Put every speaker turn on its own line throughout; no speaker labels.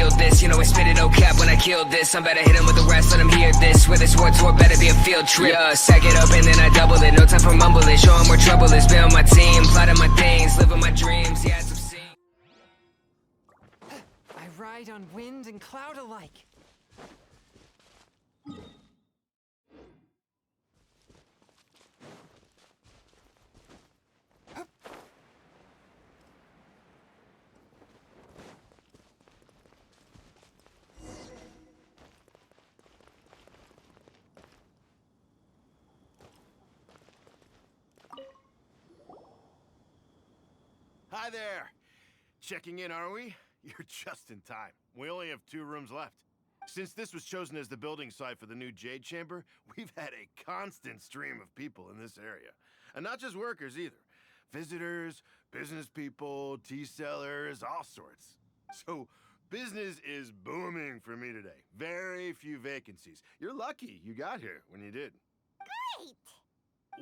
feel this. You know I spit it, no cap when I kill this. I'm better hit him with the rest, let him hear this. Where this war tour better be a field trip. Yeah, sack it up and then I double it. No time for mumbling, show him where trouble is. Be on my team, plotting my things, living my dreams. Yeah, it's obscene.
I ride on wind and cloud alike.
Hi there! Checking in, are we? You're just in time. We only have 2 rooms left. Since this was chosen as the building site for the new Jade Chamber, we've had a constant stream of people in this area. And not just workers either. Visitors, business people, tea sellers, all sorts. So, business is booming for me today. Very few vacancies. You're lucky you got here when you did.
Great!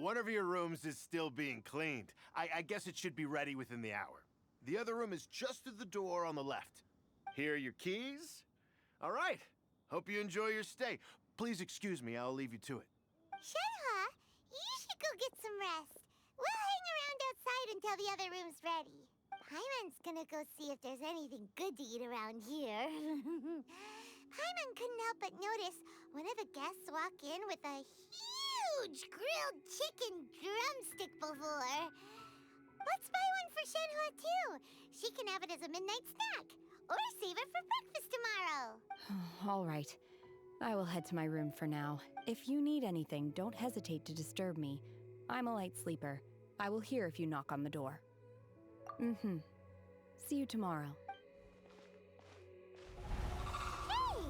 One of your rooms is still being cleaned. I guess it should be ready within the hour. The other room is just through the door on the left. Here are your keys. All right. Hope you enjoy your stay. Please excuse me, I'll leave you to it.
Shenhe, you should go get some rest. We'll hang around outside until the other room's ready. Paimon's gonna go see if there's anything good to eat around here. Paimon couldn't help but notice one of the guests walk in with a huge grilled chicken drumstick before. Let's buy one for Shenhe too. She can have it as a midnight snack. Or save it for breakfast tomorrow.
All right. I will head to my room for now. If you need anything, don't hesitate to disturb me. I'm a light sleeper. I will hear if you knock on the door. See you tomorrow.
Hey!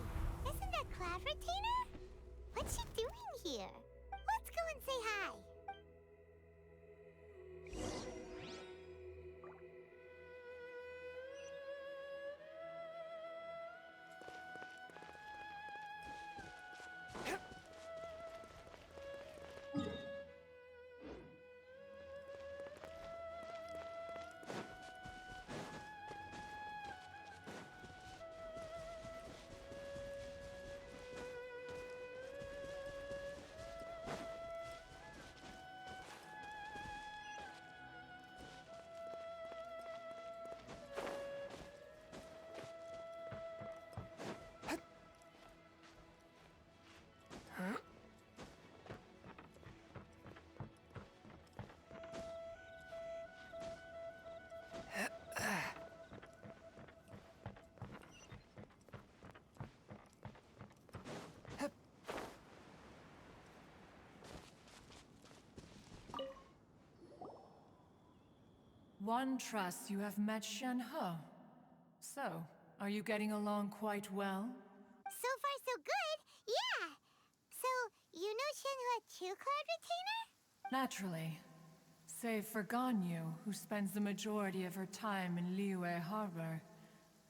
Isn't that Cloud Retainer? What's she doing here? Let's go and say hi.
One trusts you have met Shenhe. So, are you getting along quite well?
So far, so good. Yeah. So, you know Shenhe too, Cloud Retainer?
Naturally. Save for Ganyu, who spends the majority of her time in Liyue Harbor.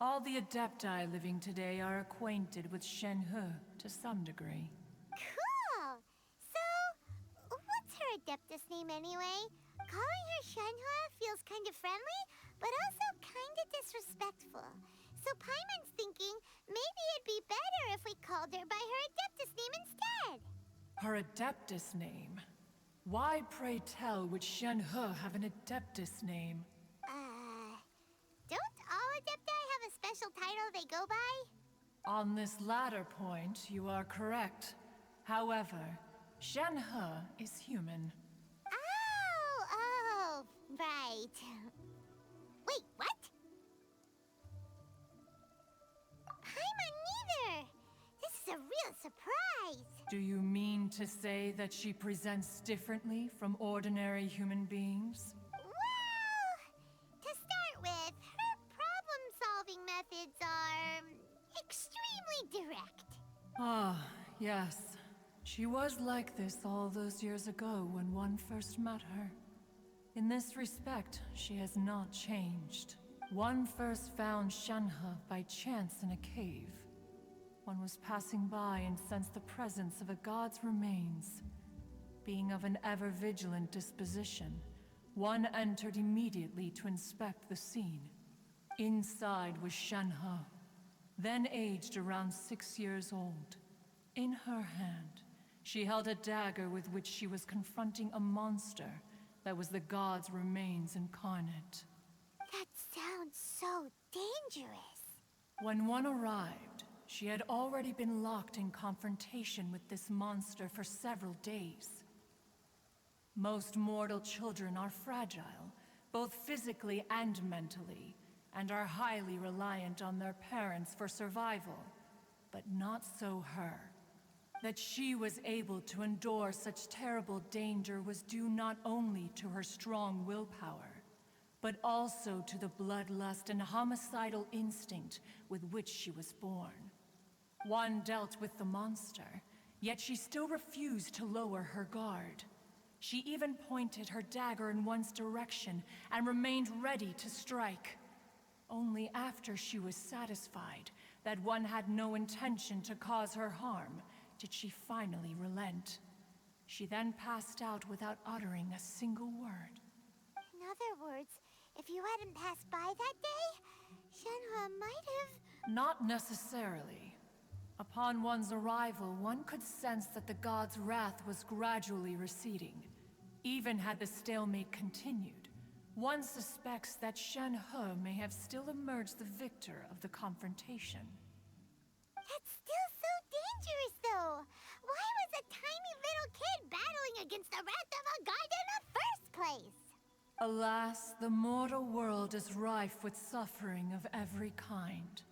All the Adepti living today are acquainted with Shenhe to some degree.
Cool. So, what's her Adeptus name anyway? Calling her Shenhe feels kind of friendly, but also kind of disrespectful. So Paimon's thinking maybe it'd be better if we called her by her Adeptus name instead.
Her Adeptus name? Why, pray tell, would Shenhe have an Adeptus name?
Don't all Adepti have a special title they go by?
On this latter point, you are correct. However, Shenhe is human.
Oh, right. Wait, what? Paimon neither! This is a real surprise!
Do you mean to say that she presents differently from ordinary human beings?
Well, to start with, her problem-solving methods are extremely direct.
Ah, yes. She was like this all those years ago when one first met her. In this respect, she has not changed. One first found Shenhe by chance in a cave. One was passing by and sensed the presence of a god's remains. Being of an ever-vigilant disposition, one entered immediately to inspect the scene. Inside was Shenhe, then aged around 6 years old. In her hand, she held a dagger with which she was confronting a monster that was the god's remains incarnate.
That sounds so dangerous.
When one arrived, she had already been locked in confrontation with this monster for several days. Most mortal children are fragile, both physically and mentally, and are highly reliant on their parents for survival. But not so her. That she was able to endure such terrible danger was due not only to her strong willpower, but also to the bloodlust and homicidal instinct with which she was born. One dealt with the monster, yet she still refused to lower her guard. She even pointed her dagger in one's direction and remained ready to strike. Only after she was satisfied that one had no intention to cause her harm did she finally relent. She then passed out without uttering a single word.
In other words, if you hadn't passed by that day, Shenhe might have...
Not necessarily. Upon one's arrival, one could sense that the god's wrath was gradually receding. Even had the stalemate continued, one suspects that Shenhe may have still emerged the victor of the confrontation.
That's still so dangerous, though. Why was a tiny little kid battling against the wrath of a god in the first place?
Alas, the mortal world is rife with suffering of every kind,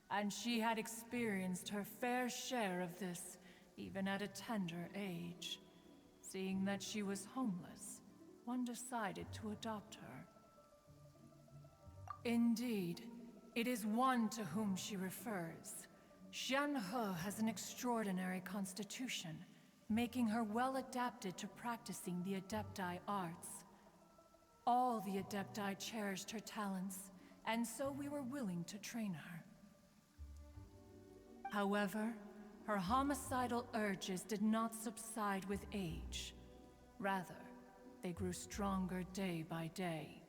and she had experienced her fair share of this, even at a tender age. Seeing that she was homeless, one decided to adopt her. Indeed, it is one to whom she refers. Shenhe has an extraordinary constitution, making her well adapted to practicing the Adepti arts. All the Adepti cherished her talents, and so we were willing to train her. However, her homicidal urges did not subside with age. Rather, they grew stronger day by day.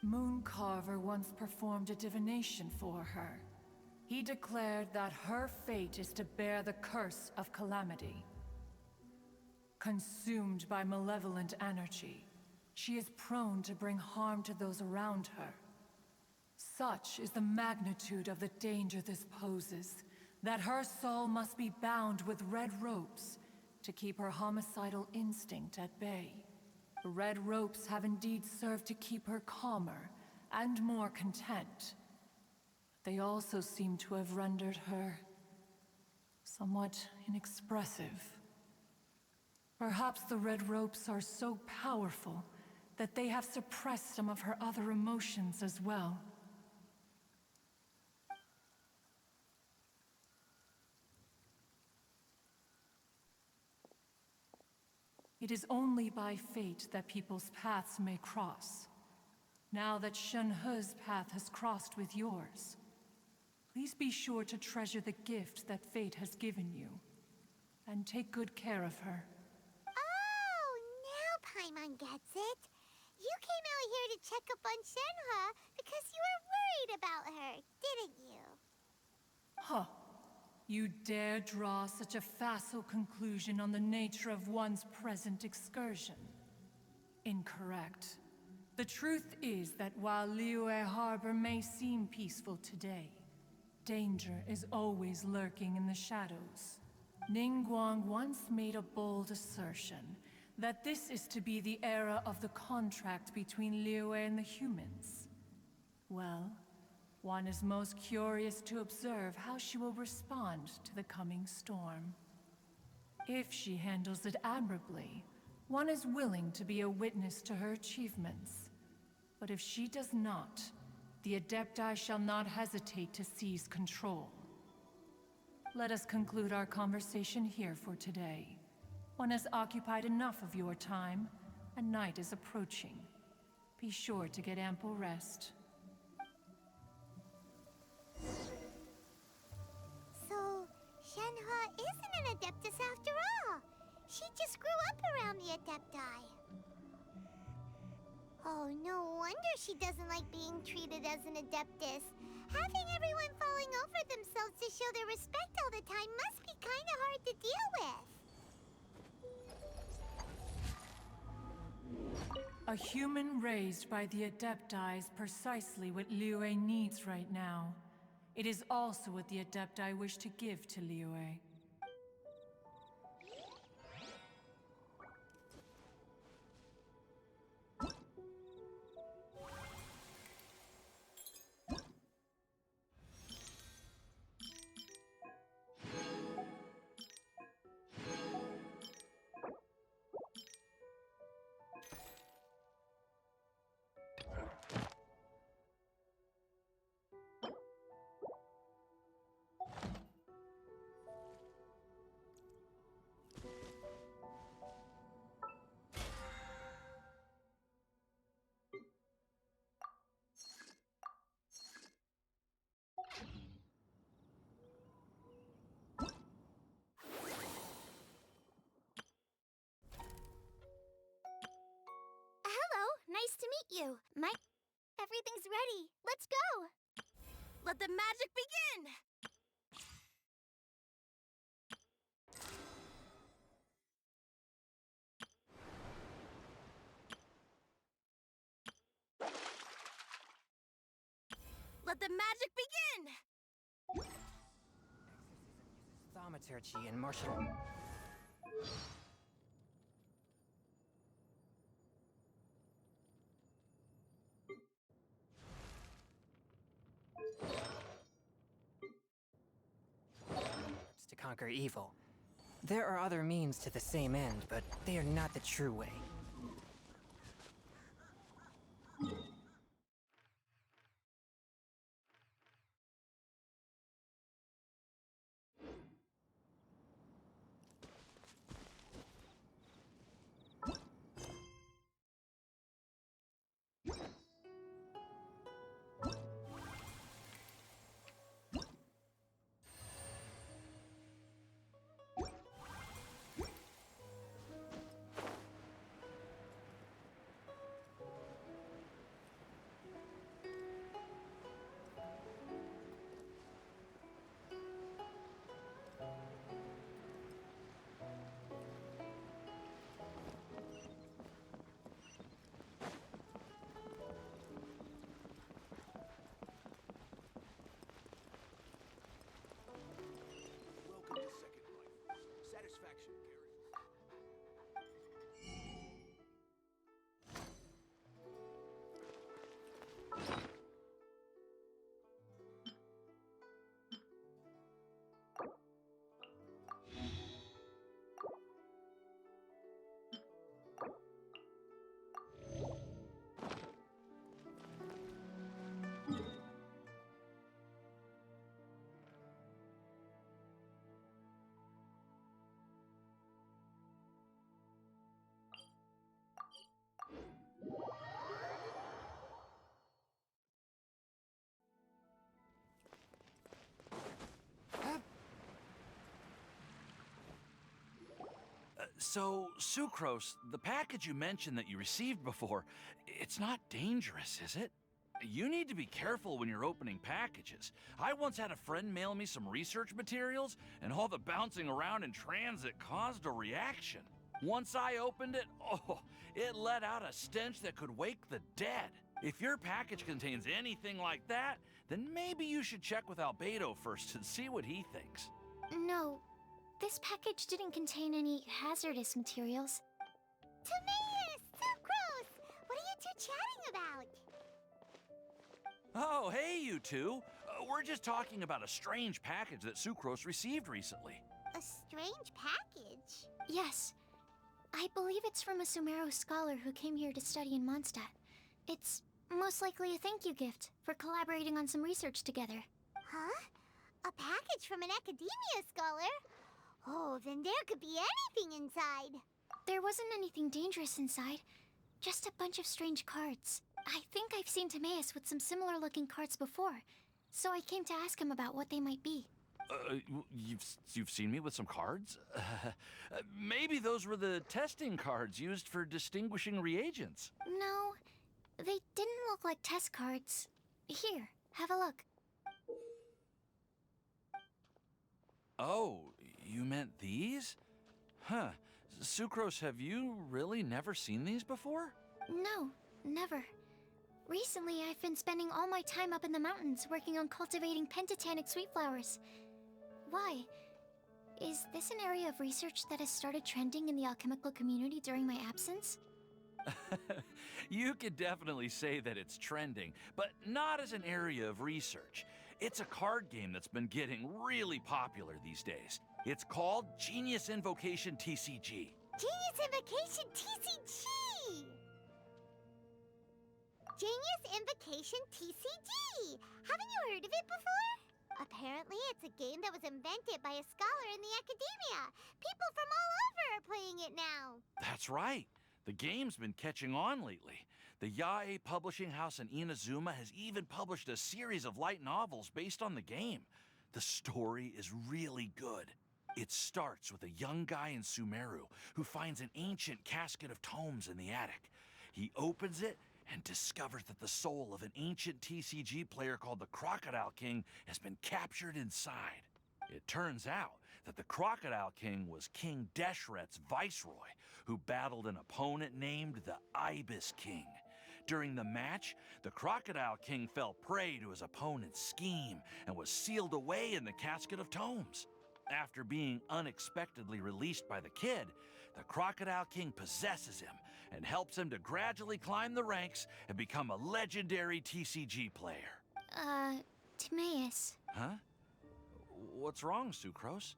Mooncarver once performed a divination for her. He declared that her fate is to bear the curse of calamity. Consumed by malevolent energy, she is prone to bring harm to those around her. Such is the magnitude of the danger this poses, that her soul must be bound with red ropes to keep her homicidal instinct at bay. The red ropes have indeed served to keep her calmer and more content. They also seem to have rendered her somewhat inexpressive. Perhaps the red ropes are so powerful that they have suppressed some of her other emotions as well. It is only by fate that people's paths may cross. Now that Shenhe's path has crossed with yours, please be sure to treasure the gift that fate has given you, and take good care of her.
Oh, now Paimon gets it. You came out here to check up on Shenhe because you were worried about her, didn't you?
Huh. You dare draw such a facile conclusion on the nature of one's present excursion? Incorrect. The truth is that while Liyue Harbor may seem peaceful today, danger is always lurking in the shadows. Ningguang once made a bold assertion that this is to be the era of the contract between Liyue and the humans. Well, one is most curious to observe how she will respond to the coming storm. If she handles it admirably, one is willing to be a witness to her achievements. But if she does not, the Adepti shall not hesitate to seize control. Let us conclude our conversation here for today. One has occupied enough of your time, and night is approaching. Be sure to get ample rest.
So, Shenhe isn't an Adeptus after all. She just grew up around the Adepti. Oh, no wonder she doesn't like being treated as an Adeptus. Having everyone falling over themselves show their respect all the time must be kinda hard to deal with.
A human raised by the Adepti is precisely what Liyue needs right now. It is also what the Adepti wish to give to Liyue.
Hello, nice to meet you. Everything's ready. Let's go. Let the magic begin. Let the magic begin.
Thaumaturgy and martial. To conquer evil. There are other means to the same end, but they are not the true way.
Welcome to Second Life. Satisfaction carries.
So, Sucrose, the package you mentioned that you received before, it's not dangerous, is it? You need to be careful when you're opening packages. I once had a friend mail me some research materials, and all the bouncing around in transit caused a reaction. Once I opened it, it let out a stench that could wake the dead. If your package contains anything like that, then maybe you should check with Albedo first and see what he thinks.
No, this package didn't contain any hazardous materials. Timaeus! Sucrose! What are you two chatting about?
Oh, hey, you two. We're just talking about a strange package that Sucrose received recently.
A strange package? Yes. I believe it's from a Sumeru scholar who came here to study in Mondstadt. It's most likely a thank you gift for collaborating on some research together. Huh? A package from an academia scholar? Oh, then there could be anything inside. There wasn't anything dangerous inside. Just a bunch of strange cards. I think I've seen Timaeus with some similar looking cards before, so I came to ask him about what they might be.
You've seen me with some cards? Maybe those were the testing cards used for distinguishing reagents.
No, they didn't look like test cards. Here, have a look.
Oh, you meant these? Huh. Sucrose, have you really never seen these before?
No, never. Recently, I've been spending all my time up in the mountains working on cultivating pentatonic sweet flowers. Why? Is this an area of research that has started trending in the alchemical community during my absence?
You could definitely say that it's trending, but not as an area of research. It's a card game that's been getting really popular these days. It's called Genius Invocation TCG.
Genius Invocation TCG! Genius Invocation TCG! Haven't you heard of it before? Apparently, it's a game that was invented by a scholar in the academia. People from all over are playing it now.
That's right. The game's been catching on lately. The Yae publishing house in Inazuma has even published a series of light novels based on the game. The story is really good. It starts with a young guy in Sumeru who finds an ancient casket of tomes in the attic. He opens it and discovers that the soul of an ancient TCG player called the Crocodile King has been captured inside. It turns out that the Crocodile King was King Deshret's viceroy, who battled an opponent named the Ibis King. During the match, the Crocodile King fell prey to his opponent's scheme and was sealed away in the casket of tomes. After being unexpectedly released by the kid, the Crocodile King possesses him and helps him to gradually climb the ranks and become a legendary TCG player.
Timaeus.
Huh? What's wrong, Sucrose?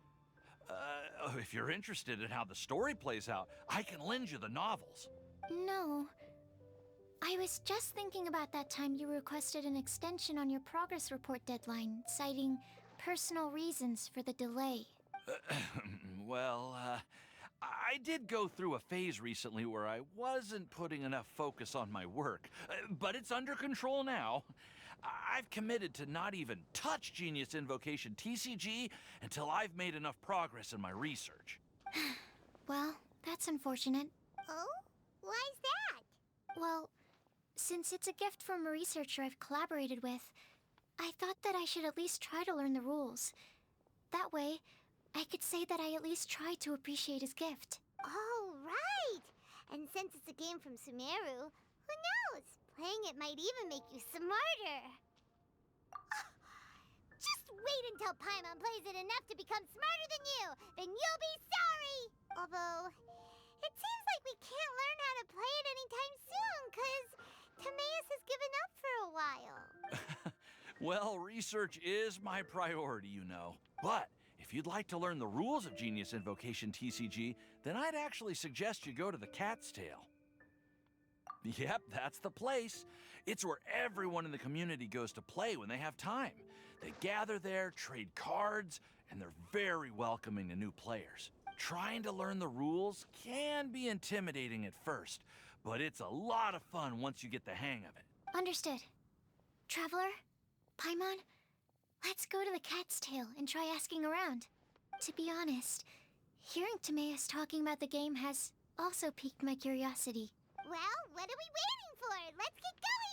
If you're interested in how the story plays out, I can lend you the novels.
No. I was just thinking about that time you requested an extension on your progress report deadline, citing personal reasons for the delay.
Well, I did go through a phase recently where I wasn't putting enough focus on my work, but it's under control now. I've committed to not even touch Genius Invocation TCG until I've made enough progress in my research.
Well, that's unfortunate.
Oh? Why's that?
Well, since it's a gift from a researcher I've collaborated with, I thought that I should at least try to learn the rules. That way, I could say that I at least tried to appreciate his gift.
Oh, right! And since it's a game from Sumeru, who knows? Playing it might even make you smarter. Just wait until Paimon plays it enough to become smarter than you! Then you'll be sorry! Although, it seems like we can't learn how to play it anytime soon, because Timaeus has given up for a while.
Well, research is my priority, you know. But if you'd like to learn the rules of Genius Invocation TCG, then I'd actually suggest you go to the Cat's Tail. Yep, that's the place. It's where everyone in the community goes to play when they have time. They gather there, trade cards, and they're very welcoming to new players. Trying to learn the rules can be intimidating at first, but it's a lot of fun once you get the hang of it.
Understood. Traveler, Paimon, let's go to the Cat's Tail and try asking around. To be honest, hearing Timaeus talking about the game has also piqued my curiosity.
Well, what are we waiting for? Let's get going!